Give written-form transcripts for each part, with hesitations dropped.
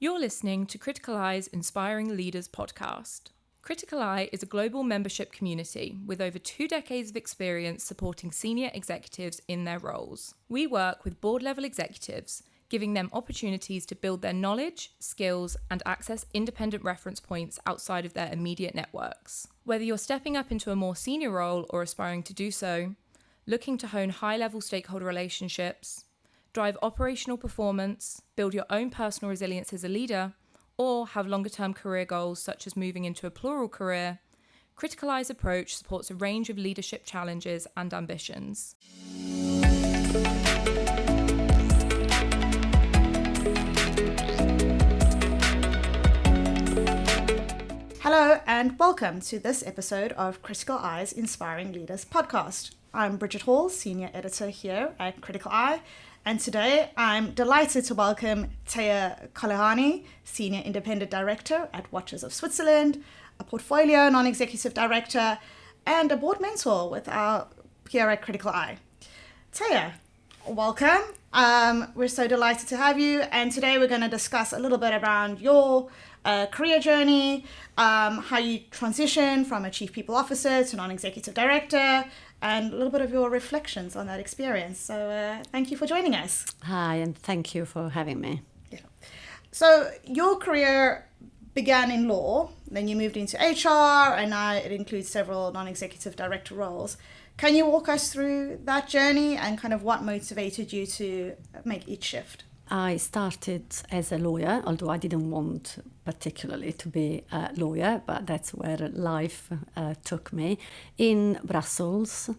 You're listening to Criticaleye's Inspiring Leaders podcast. Criticaleye is a global membership community with over 2 decades of experience supporting senior executives in their roles. We work with board-level executives, giving them opportunities to build their knowledge, skills, and access independent reference points outside of their immediate networks. Whether you're stepping up into a more senior role or aspiring to do so, looking to hone high-level stakeholder relationships, drive operational performance, build your own personal resilience as a leader, or have longer-term career goals such as moving into a plural career, Criticaleye's approach supports a range of leadership challenges and ambitions. Hello and welcome to this episode of Criticaleye's Inspiring Leaders podcast. I'm Bridgette Hall, Senior Editor here at Criticaleye, and today I'm delighted to welcome Colaianni, Senior Independent Director at Watches of Switzerland, a Portfolio Non-Executive Director, and a Board Mentor with our here at Criticaleye. Taya, welcome. We're so delighted to have you, and today we're going to discuss a little bit around your career journey, how you transition from a Chief People Officer to Non-Executive Director, and a little bit of your reflections on that experience. So thank you for joining us. Hi, and thank you for having me. Yeah. So your career began in law, then you moved into HR, and now it includes several non-executive director roles. Can you walk us through that journey and kind of what motivated you to make each shift? I started as a lawyer, although I didn't want particularly to be a lawyer, but that's where life took me, in Brussels.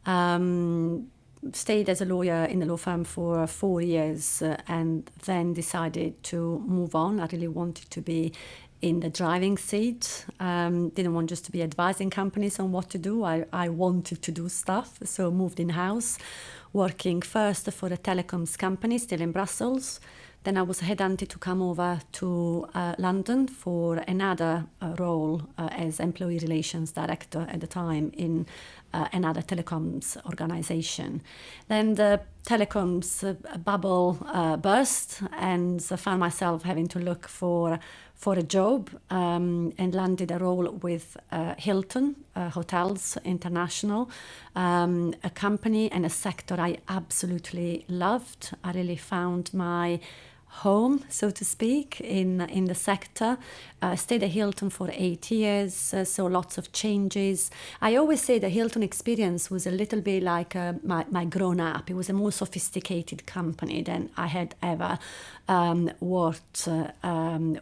Stayed as a lawyer in the law firm for 4 years and then decided to move on. I really wanted to be in the driving seat. Didn't want just to be advising companies on what to do. I wanted to do stuff, so moved in-house, working first for a telecoms company still in Brussels. Then I was headhunted to come over to London for another role as employee relations director at the time in another telecoms organization. Then the telecoms bubble burst, and I found myself having to look for a job and landed a role with Hilton Hotels International, a company and a sector I absolutely loved. I really found my home, so to speak, in the sector. Stayed at Hilton for 8 years, so lots of changes. I always say the Hilton experience was a little bit like my grown-up. It was a more sophisticated company than I had ever worked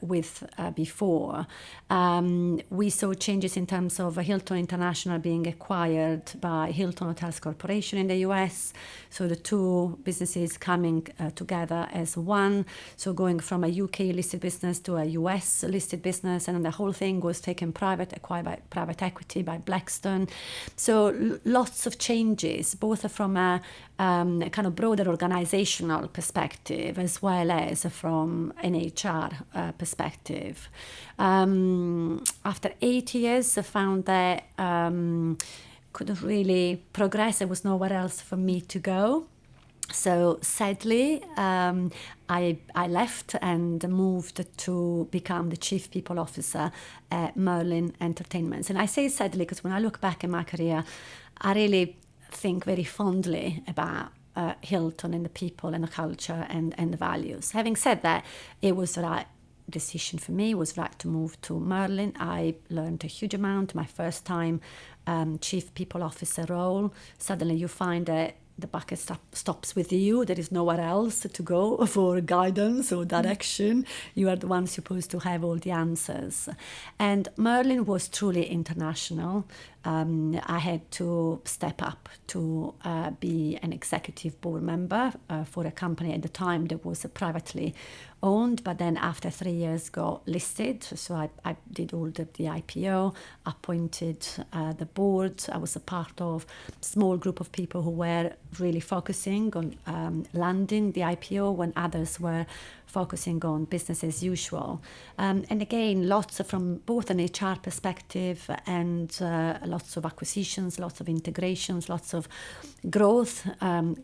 with before. We saw changes in terms of Hilton International being acquired by Hilton Hotels Corporation in the US, so the two businesses coming together as one. So going from a UK listed business to a US listed business, and the whole thing was taken private, acquired by private equity, by Blackstone. So lots of changes, both from a kind of broader organizational perspective as well as from an HR perspective. After 8 years, I found that couldn't really progress. There was nowhere else for me to go. So sadly, I left and moved to become the Chief People Officer at Merlin Entertainments. And I say sadly because when I look back in my career, I really think very fondly about Hilton and the people and the culture and the values. Having said that, it was the right decision for me. It was right to move to Merlin. I learned a huge amount. My first time Chief People Officer role, suddenly you find that the bucket stops with you. There is nowhere else to go for guidance or direction. You are the one supposed to have all the answers. And Merlin was truly international. I had to step up to be an executive board member for a company at the time that was privately owned, but then after 3 years got listed. So I did all the IPO, appointed the board. I was a part of a small group of people who were really focusing on landing the IPO when others were focusing on business as usual. And again, lots from both an HR perspective and lots of acquisitions, lots of integrations, lots of growth,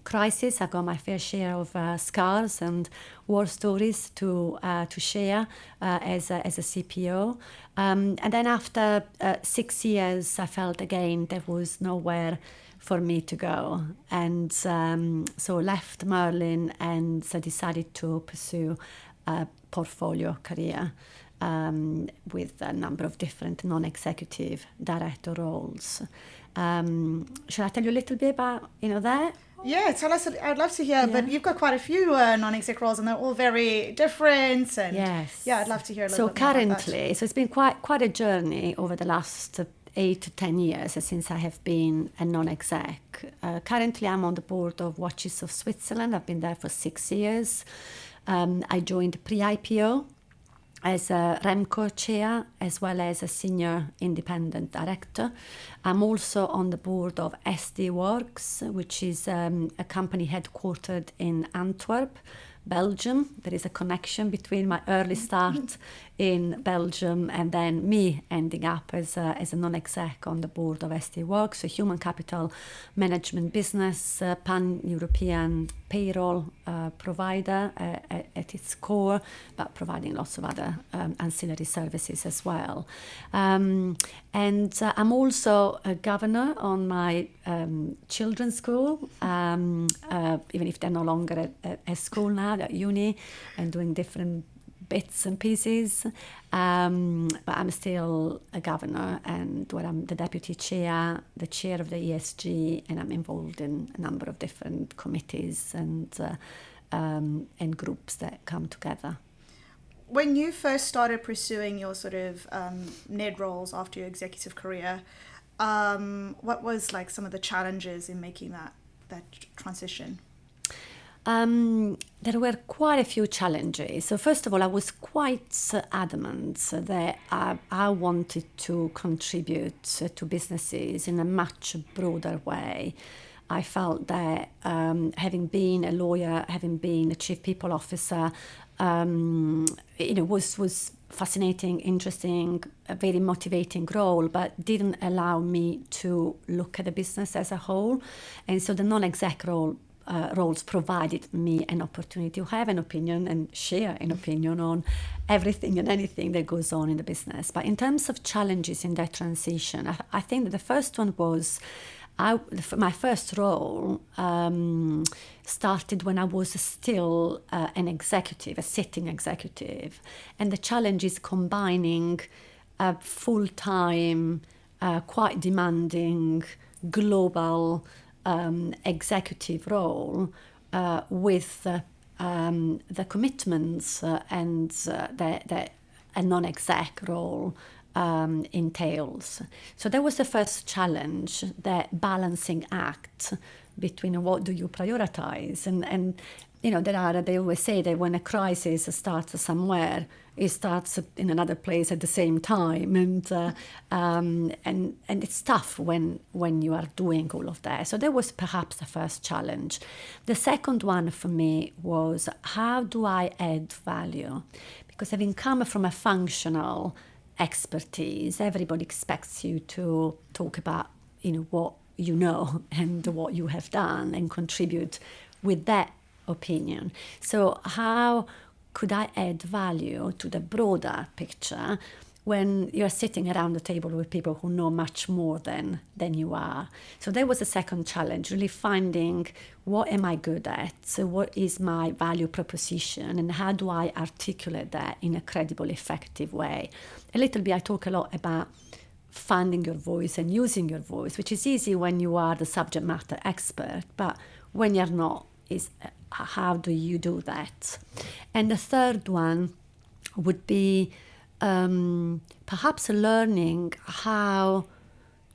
crisis. I got my fair share of scars and war stories to share as a CPO. And then after 6 years, I felt again there was nowhere for me to go. And so left Merlin and so decided to pursue a portfolio career with a number of different non-executive director roles. Shall I tell you a little bit about that? Yeah, tell us. I'd love to hear. But you've got quite a few non-exec roles, and they're all very different. And yes. Yeah, I'd love to hear a little bit more about that. So currently, it's been quite a journey over the last 8 to 10 years since I have been a non-exec. Currently, I'm on the board of Watches of Switzerland. I've been there for 6 years. I joined pre-IPO as a Remco chair, as well as a senior independent director. I'm also on the board of SD Works, which is a company headquartered in Antwerp, Belgium. There is a connection between my early start in Belgium and then me ending up as a non-exec on the board of SD Works, a human capital management business, pan-European payroll provider at its core, but providing lots of other ancillary services as well. And I'm also a governor on my children's school, even if they're no longer at school now, they're at uni and doing different bits and pieces, but I'm still a governor, and where I'm the deputy chair, the chair of the ESG, and I'm involved in a number of different committees and groups that come together. When you first started pursuing your sort of NED roles after your executive career, what was like some of the challenges in making that transition? There were quite a few challenges. So first of all, I was quite adamant that I wanted to contribute to businesses in a much broader way. I felt that having been a lawyer, having been a chief people officer, was fascinating, interesting, a very motivating role, but didn't allow me to look at the business as a whole. And so the non-exec roles provided me an opportunity to have an opinion and share an opinion on everything and anything that goes on in the business. But in terms of challenges in that transition, I think that the first one was my first role started when I was still an executive, a sitting executive. And the challenge is combining a full-time, quite demanding, global executive role with the commitments and that a non-exec role entails. So that was the first challenge, that balancing act between what do you prioritize and they always say that when a crisis starts somewhere, it starts in another place at the same time, and it's tough when you are doing all of that. So that was perhaps the first challenge. The second one for me was, how do I add value? Because having come from a functional expertise, everybody expects you to talk about what you know and what you have done and contribute with that opinion. So how could I add value to the broader picture when you're sitting around the table with people who know much more than you are? So that was the second challenge, really finding what am I good at, so what is my value proposition, and how do I articulate that in a credible, effective way. A little bit I talk a lot about finding your voice and using your voice, which is easy when you are the subject matter expert, but when you're not, is how do you do that? And the third one would be perhaps learning how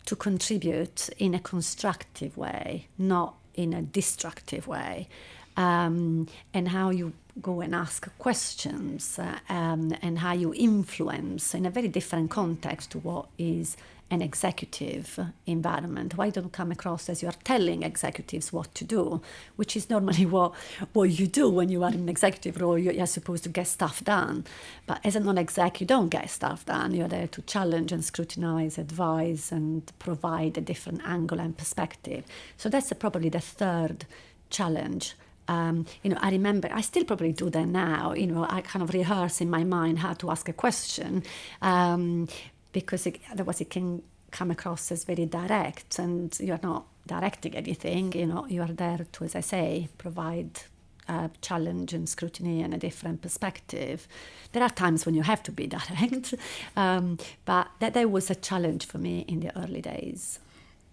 to contribute in a constructive way, not in a destructive way, and how you go and ask questions and how you influence in a very different context to what is an executive environment. Why don't come across as you are telling executives what to do, which is normally what you do when you are in an executive role. You're supposed to get stuff done. But as a non-exec, you don't get stuff done. You're there to challenge and scrutinize, advise, and provide a different angle and perspective. So that's probably the third challenge I remember, I still probably do that now, I kind of rehearse in my mind how to ask a question, because otherwise it can come across as very direct, and you're not directing anything, you are there to, as I say, provide challenge and scrutiny and a different perspective. There are times when you have to be direct, but that was a challenge for me in the early days.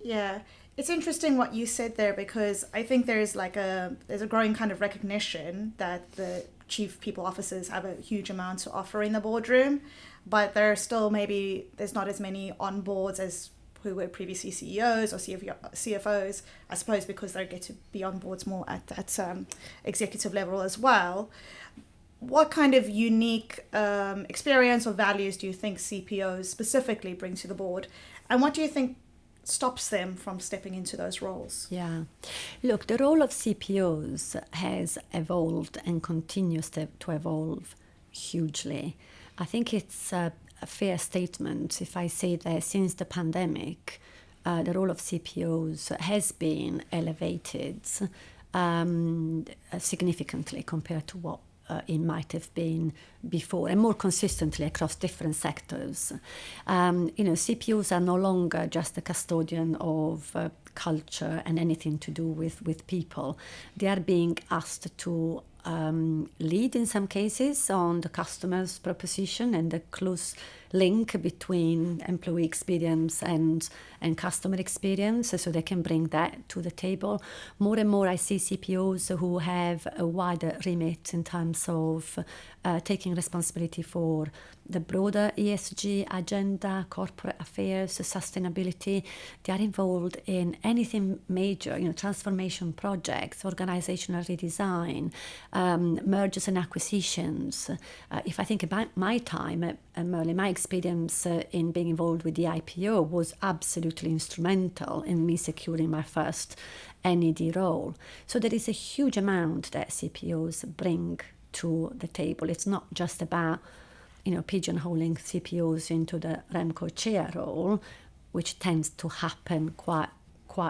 Yeah. It's interesting what you said there, because I think there's a growing kind of recognition that the chief people officers have a huge amount to offer in the boardroom, but there's not as many on boards as who were previously CEOs or CFOs, I suppose, because they get to be on boards more at executive level as well. What kind of unique experience or values do you think CPOs specifically bring to the board, and what do you think stops them from stepping into those roles? Yeah. Look, the role of CPOs has evolved and continues to evolve hugely. I think it's a fair statement if I say that since the pandemic, the role of CPOs has been elevated significantly compared to what it might have been before, and more consistently across different sectors. CPOs are no longer just a custodian of culture and anything to do with people. They are being asked to lead in some cases on the customer's proposition and the close link between employee experience and customer experience, so they can bring that to the table. More and more I see CPOs who have a wider remit in terms of taking responsibility for the broader ESG agenda, corporate affairs, sustainability. They are involved in anything major, transformation projects, organizational redesign, mergers and acquisitions. If I think about my time at Merlin, my experience in being involved with the IPO was absolutely instrumental in me securing my first NED role. So there is a huge amount that CPOs bring to the table. It's not just about pigeonholing CPOs into the REMCO chair role, which tends to happen quite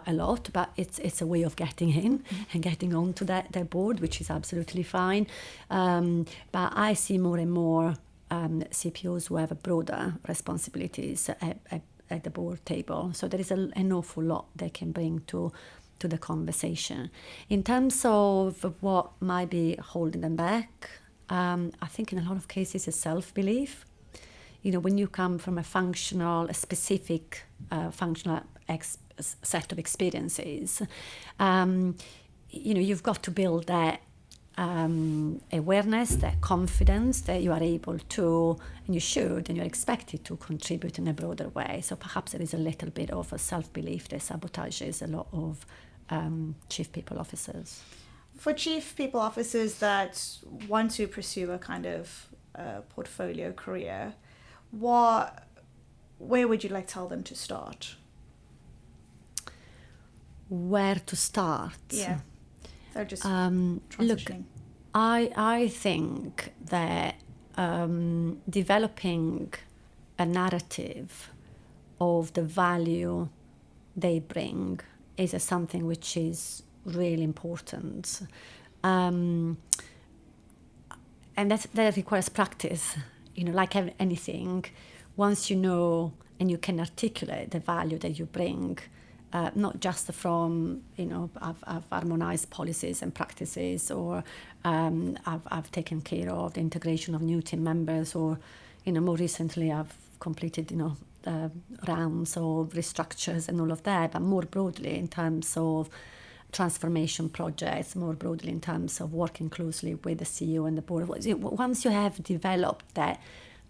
a lot, but it's a way of getting in and getting onto their board, which is absolutely fine. But I see more and more CPOs who have broader responsibilities at the board table. So there is an awful lot they can bring to the conversation. In terms of what might be holding them back, I think in a lot of cases it's self-belief. When you come from a specific functional set of experiences, you've got to build that awareness, that confidence that you are able to, and you should, and you're expected to contribute in a broader way. So perhaps there is a little bit of a self-belief that sabotages a lot of chief people officers. For chief people officers that want to pursue a kind of portfolio career, where would you tell them to start? Where to start? Yeah, they're just transitioning. Look, I think that developing a narrative of the value they bring is something which is really important, and that requires practice. Like anything, once you know and you can articulate the value that you bring, not just from I've harmonized policies and practices, or I've taken care of the integration of new team members, or more recently I've completed rounds of restructures and all of that, but more broadly in terms of transformation projects, more broadly in terms of working closely with the CEO and the board. Once you have developed that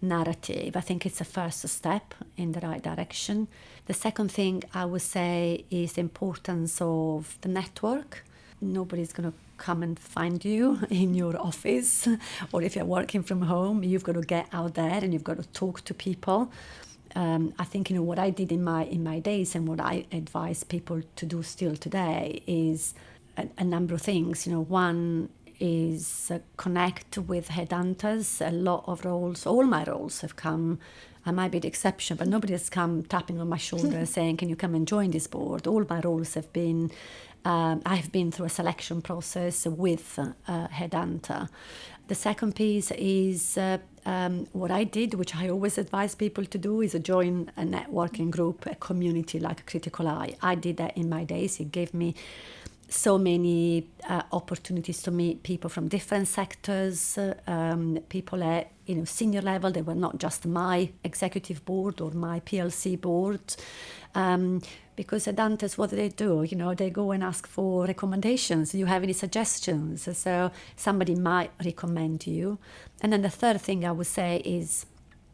narrative, I think it's a first step in the right direction. The second thing I would say is the importance of the network. Nobody's going to come and find you in your office, or if you're working from home, you've got to get out there and you've got to talk to people. I think what I did in my days, and what I advise people to do still today, is a number of things. One, is connect with headhunters. A lot of roles, all my roles have come, I might be the exception, but nobody has come tapping on my shoulder saying, can you come and join this board? All my roles have been, I've been through a selection process with a headhunter. The second piece is what I did, which I always advise people to do, is join a networking group, a community like Criticaleye. I did that in my days. It gave me so many opportunities to meet people from different sectors, people at senior level. They were not just my executive board or my PLC board, because headhunters, what do? They go and ask for recommendations. Do you have any suggestions? So somebody might recommend you. And then the third thing I would say is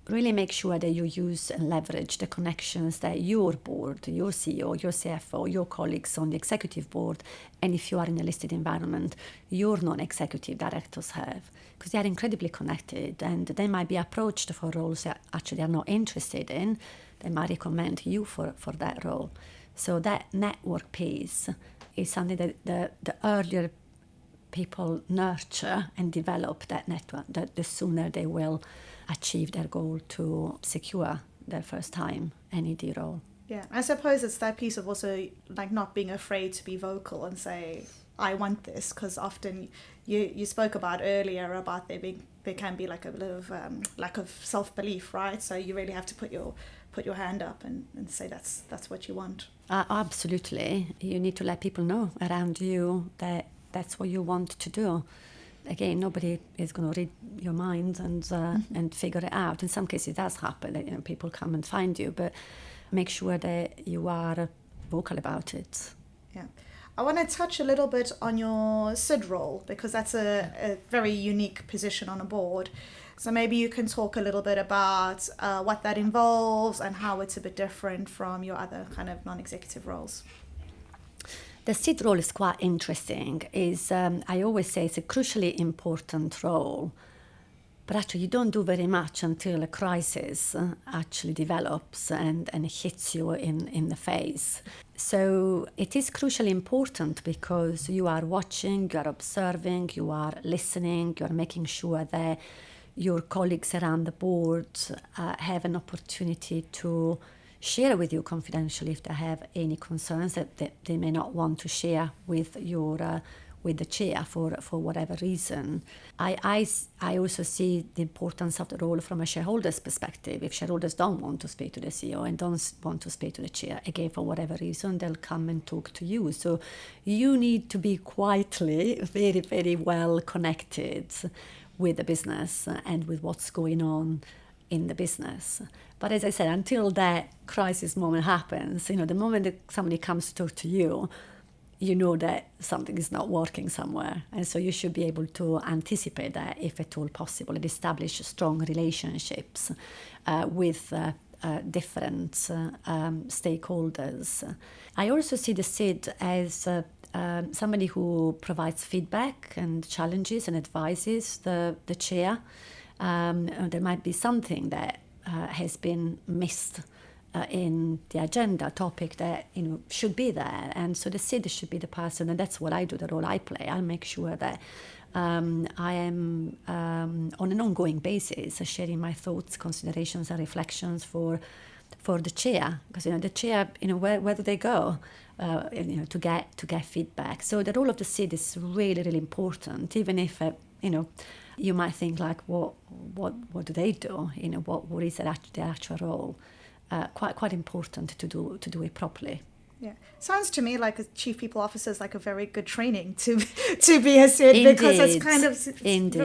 really make sure that you use and leverage the connections that your board, your CEO, your CFO, your colleagues on the executive board, and if you are in a listed environment, your non-executive directors have, because they are incredibly connected and they might be approached for roles that actually are not interested in. They might recommend you for that role. So that network piece is something that the earlier people nurture and develop that network, the sooner they will achieve their goal to secure their first time NED role. Yeah, I suppose it's that piece of also like not being afraid to be vocal and say, I want this, because often you spoke about earlier about there can be like a little of lack of self-belief, right? So you really have to put your hand up and say that's what you want. Absolutely. You need to let people know around you that that's what you want to do. Again, nobody is going to read your mind and figure it out. In some cases, it does happen that people come and find you, but make sure that you are vocal about it. Yeah, I want to touch a little bit on your SID role, because that's a very unique position on a board. So maybe you can talk a little bit about what that involves and how it's a bit different from your other kind of non-executive roles. The SID role is quite interesting. I always say it's a crucially important role, but actually you don't do very much until a crisis actually develops and hits you in the face. So it is crucially important because you are watching, you are observing, you are listening, you are making sure that your colleagues around the board have an opportunity to share with you confidentially if they have any concerns that they may not want to share with with the chair for whatever reason. I also see the importance of the role from a shareholder's perspective. If shareholders don't want to speak to the CEO and don't want to speak to the chair, again, for whatever reason, they'll come and talk to you. So you need to be quietly very, very well connected with the business and with what's going on in the business. But as I said, until that crisis moment happens, the moment that somebody comes to talk to you, you know that something is not working somewhere. And so you should be able to anticipate that if at all possible and establish strong relationships with different stakeholders. I also see the SID as somebody who provides feedback and challenges and advises the chair. There might be something that has been missed in the agenda topic that should be there, and so the SID should be the person, and that's what I do, the role I play. I make sure that I am on an ongoing basis sharing my thoughts, considerations, and reflections for the chair, because the chair, where do they go to get feedback? So the role of the SID is really, really important, even if you might think like, what do they do? What is their actual role? Quite important to do it properly. Yeah, sounds to me like a chief people officer is like a very good training to be a SID. Indeed. Because it's kind of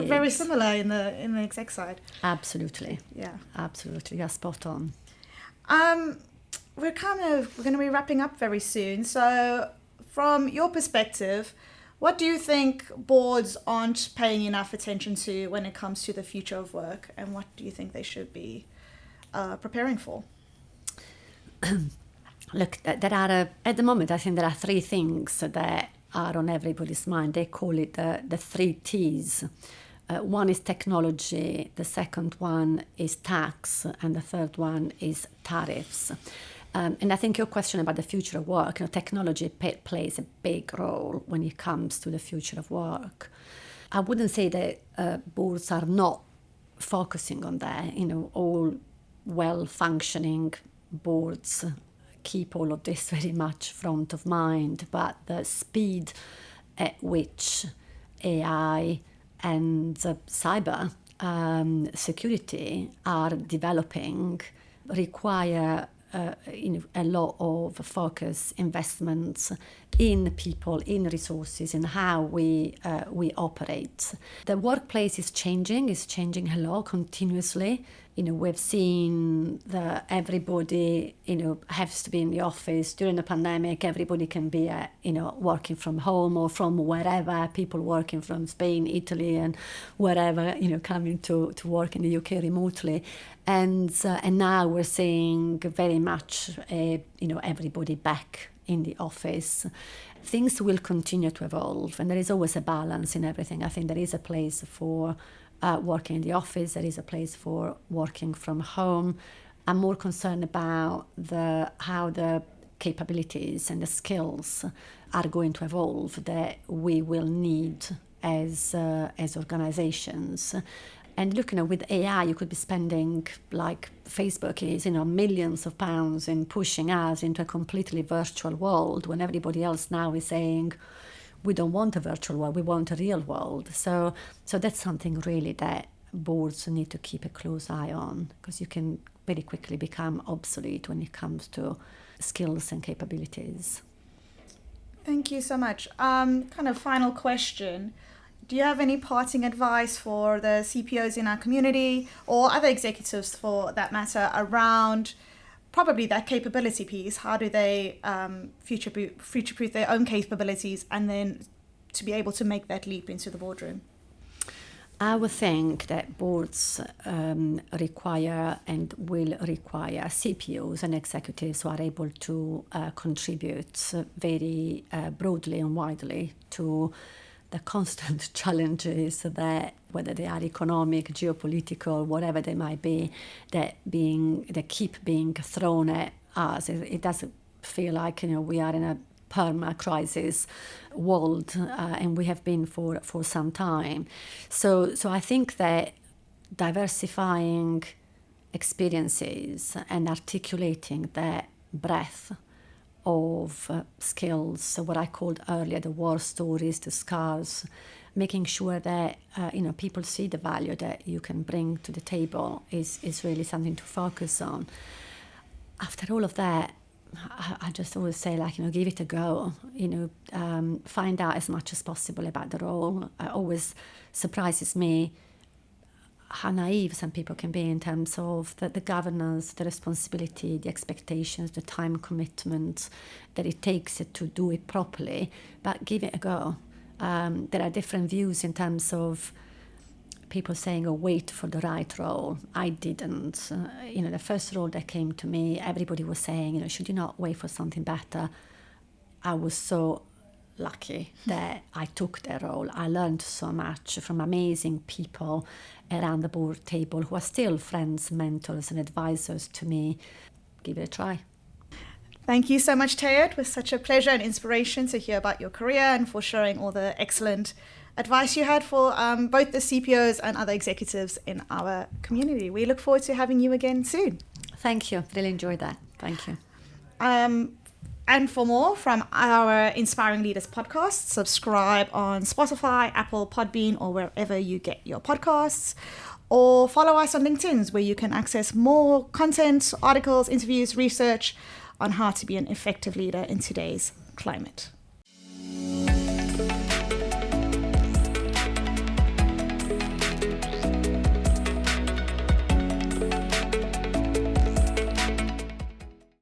very similar in the exec side. Absolutely. Yeah, absolutely. You're spot on. We're going to be wrapping up very soon. So, from your perspective, what do you think boards aren't paying enough attention to when it comes to the future of work, and what do you think they should be preparing for? Look, there are, at the moment, I think there are three things that are on everybody's mind. They call it the 3 T's. One is technology, the second one is tax, and the third one is tariffs. And I think your question about the future of work, technology plays a big role when it comes to the future of work. I wouldn't say that boards are not focusing on that. All well-functioning boards keep all of this very much front of mind, but the speed at which AI and cyber security are developing require a lot of focus, investments in people, in resources, in how we operate. The workplace is changing a lot continuously. We've seen that everybody, has to be in the office. During the pandemic, everybody can be, working from home or from wherever, people working from Spain, Italy, and wherever, coming to work in the UK remotely. And now we're seeing very much, everybody back in the office. Things will continue to evolve, and there is always a balance in everything. I think there is a place for working in the office, there is a place for working from home. I'm more concerned about how the capabilities and the skills are going to evolve that we will need as organizations. And look, with AI, you could be spending, like Facebook is, millions of pounds in pushing us into a completely virtual world when everybody else now is saying, we don't want a virtual world, we want a real world. So that's something really that boards need to keep a close eye on, because you can very quickly become obsolete when it comes to skills and capabilities. Thank you so much. Kind of final question. Do you have any parting advice for the CPOs in our community, or other executives for that matter, around probably that capability piece? How do they future-proof their own capabilities and then to be able to make that leap into the boardroom? I would think that boards require and will require CPOs and executives who are able to contribute very broadly and widely to the constant challenges that, whether they are economic, geopolitical, whatever they might be, that keep being thrown at us. It doesn't feel like we are in a perma-crisis world, and we have been for some time. So I think that diversifying experiences and articulating that breadth of skills, so what I called earlier the war stories, the scars, making sure that people see the value that you can bring to the table is really something to focus on. After all of that, I just always say, give it a go. Find out as much as possible about the role. It always surprises me how naive some people can be in terms of the governance, the responsibility, the expectations, the time commitment that it takes to do it properly. But give it a go. There are different views in terms of people saying, wait for the right role. I didn't. The first role that came to me, everybody was saying, should you not wait for something better? I was so lucky that I took that role. I learned so much from amazing people around the board table who are still friends, mentors, and advisors to me. Give it a try. Thank you so much, Taya. It was such a pleasure and inspiration to hear about your career and for sharing all the excellent advice you had for both the CPOs and other executives in our community. We look forward to having you again soon. Thank you. Really enjoyed that. Thank you. And for more from our Inspiring Leaders podcast, subscribe on Spotify, Apple, Podbean, or wherever you get your podcasts. Or follow us on LinkedIn, where you can access more content, articles, interviews, research on how to be an effective leader in today's climate.